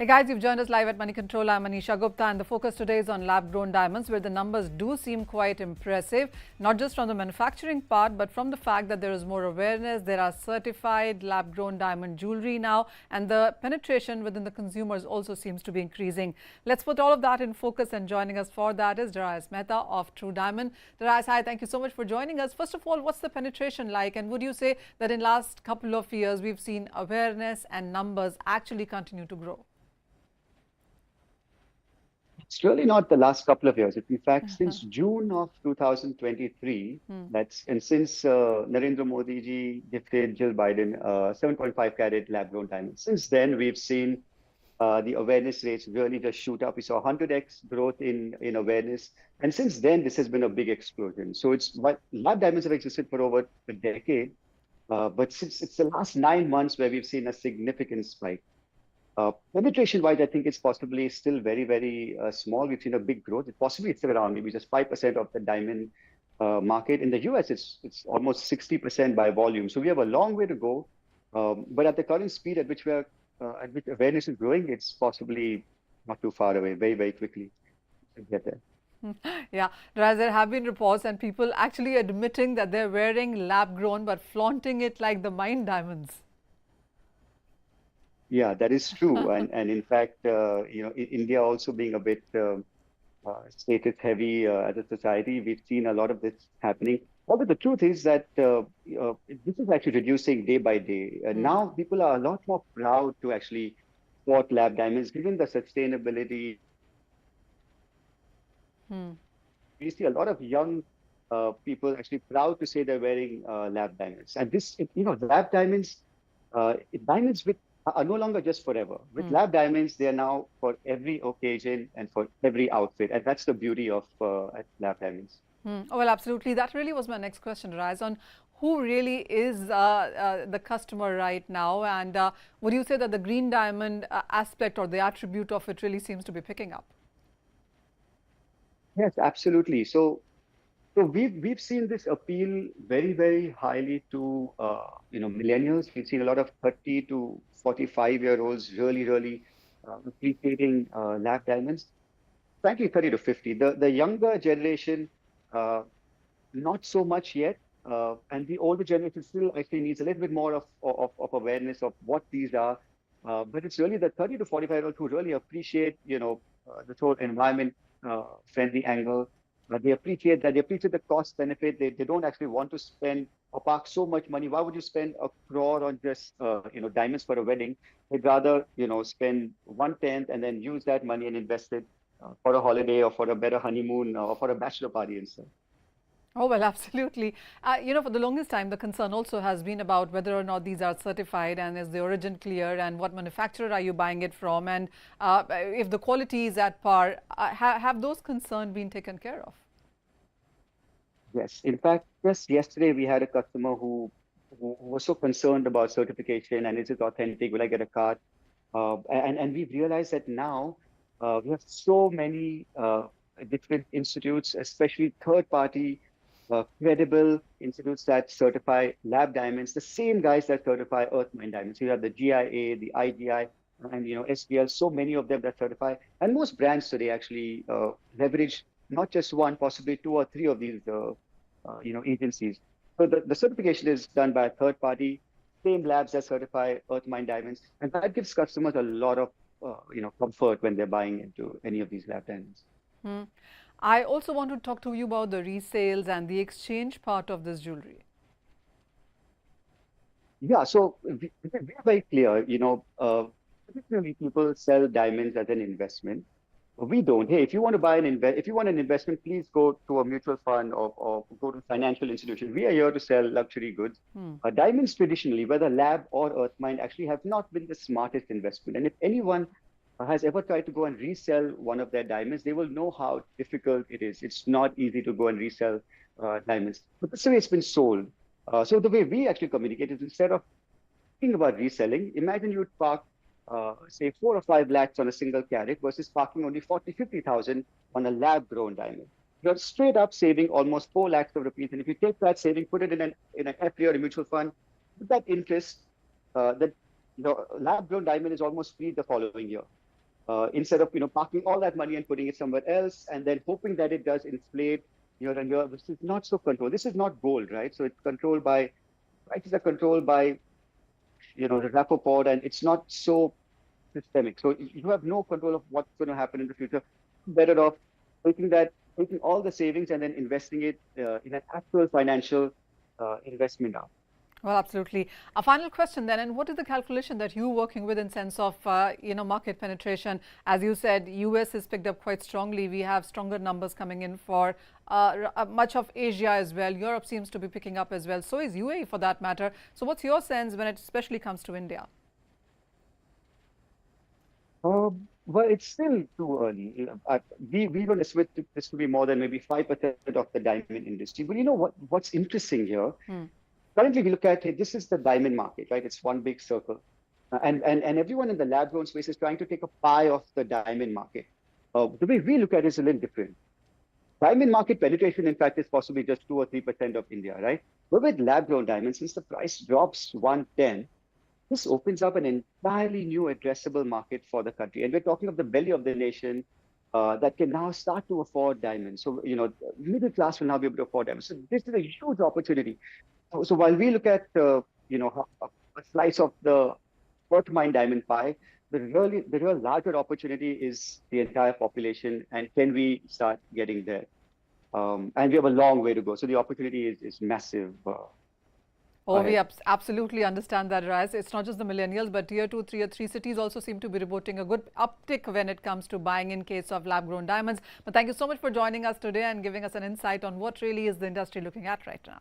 Hey guys, you've joined us live at Moneycontrol. I'm Manisha Gupta, and the focus today is on lab-grown diamonds, where the numbers do seem quite impressive, not just from the manufacturing part, but from the fact that there is more awareness. There are certified lab-grown diamond jewelry now, and the penetration within the consumers also seems to be increasing. Let's put all of that in focus, and joining us for that is Darius Mehta of True Diamond. Darius, hi, thank you so much for joining us. First of all, what's the penetration like, and would you say that in last couple of years we've seen awareness and numbers actually continue to grow? It's really not the last couple of years. In fact, since June of 2023, and since Narendra Modi ji gifted Jill Biden 7.5 carat lab-grown diamonds, since then we've seen the awareness rates really just shoot up. We saw 100x growth in awareness, and since then this has been a big explosion. So it's what lab diamonds have existed for over a decade, but since it's the last 9 months where we've seen a significant spike. Penetration-wise, I think it's possibly still very, very small. We've seen a big growth. It's still around maybe just 5% of the diamond market. In the US, it's almost 60% by volume. So we have a long way to go. But at the current speed at which at which awareness is growing, it's possibly not too far away. Very, very quickly to get there. Yeah, there have been reports and people actually admitting that they're wearing lab-grown but flaunting it like the mine diamonds. Yeah, that is true. And in fact, India also being a bit status heavy as a society, we've seen a lot of this happening. Although the truth is that this is actually reducing day by day. Now people are a lot more proud to actually sport lab diamonds, given the sustainability. We see a lot of young people actually proud to say they're wearing lab diamonds. And the lab diamonds, diamonds are no longer just forever. With lab diamonds, they are now for every occasion and for every outfit. And that's the beauty of lab diamonds. Oh, well, absolutely. That really was my next question, Raz, on who really is the customer right now. And would you say that the green diamond aspect or the attribute of it really seems to be picking up? Yes, absolutely. So we've seen this appeal very, very highly to millennials. We've seen a lot of 30 to 45-year-olds really appreciating lab diamonds. Frankly, 30 to 50. The younger generation, not so much yet. And the older generation still actually needs a little bit more of awareness of what these are. But it's really the 30 to 45-year-olds who really appreciate, the whole environment friendly angle. They appreciate that. They appreciate the cost benefit. They don't actually want to spend or park so much money. Why would you spend 1 crore on just diamonds for a wedding? They'd rather spend 1/10 and then use that money and invest it for a holiday or for a better honeymoon or for a bachelor party instead. Oh, well, absolutely. For the longest time, the concern also has been about whether or not these are certified and is the origin clear and what manufacturer are you buying it from and if the quality is at par. Have those concerns been taken care of? Yes. In fact, just yesterday, we had a customer who was so concerned about certification and is it authentic? Will I get a card? And we've realized that now we have so many different institutes, especially third-party credible institutes that certify lab diamonds, the same guys that certify earth mine diamonds. You have the GIA, the IGI, and SPL, so many of them that certify. And most brands today actually leverage not just one, possibly two or three of these agencies. So the certification is done by a third party, same labs that certify earth mine diamonds, and that gives customers a lot of comfort when they're buying into any of these lab diamonds. I also want to talk to you about the resales and the exchange part of this jewelry. Yeah, so we're very clear, particularly people sell diamonds as an investment. We don't. Hey, if you want to if you want an investment, please go to a mutual fund or go to a financial institution. We are here to sell luxury goods. Diamonds traditionally, whether lab or earth mine, actually have not been the smartest investment. And if anyone has ever tried to go and resell one of their diamonds, they will know how difficult it is. It's not easy to go and resell diamonds. But that's the way it's been sold. So the way we actually communicate is instead of thinking about reselling, imagine you would park, say, 4 or 5 lakhs on a single carat versus parking only 40, 50,000 on a lab-grown diamond. You're straight up saving almost 4 lakhs of rupees. And if you take that saving, put it in an FD or a mutual fund, with that interest, lab-grown diamond is almost free the following year. instead of parking all that money and putting it somewhere else and then hoping that it does inflate year on year. This is not so controlled. This is not gold, right? So it's controlled by prices are controlled by the repo pod, and it's not so systemic. So you have no control of what's going to happen in the future. Better off taking all the savings and then investing it in an actual financial investment now. Well, absolutely. A final question then, and what is the calculation that you're working with in sense of, market penetration? As you said, US has picked up quite strongly. We have stronger numbers coming in for much of Asia as well. Europe seems to be picking up as well. So is UAE for that matter. So what's your sense when it especially comes to India? Well, it's still too early. We don't expect this to be more than maybe 5% of the diamond industry. But what's interesting here? Currently, we look at it, this is the diamond market, right? It's one big circle. And everyone in the lab-grown space is trying to take a pie of the diamond market. The way we look at it is a little different. Diamond market penetration, in fact, is possibly just 2 or 3% of India, right? But with lab-grown diamonds, since the price drops 110, this opens up an entirely new addressable market for the country. And we're talking of the belly of the nation that can now start to afford diamonds. So, middle class will now be able to afford diamonds. So this is a huge opportunity. So while we look at, a slice of the worth mine diamond pie, the real larger opportunity is the entire population, and can we start getting there? And we have a long way to go. So the opportunity is massive. We absolutely understand that, Rais. It's not just the millennials, but tier 2, tier 3 cities also seem to be reporting a good uptick when it comes to buying in case of lab-grown diamonds. But thank you so much for joining us today and giving us an insight on what really is the industry looking at right now.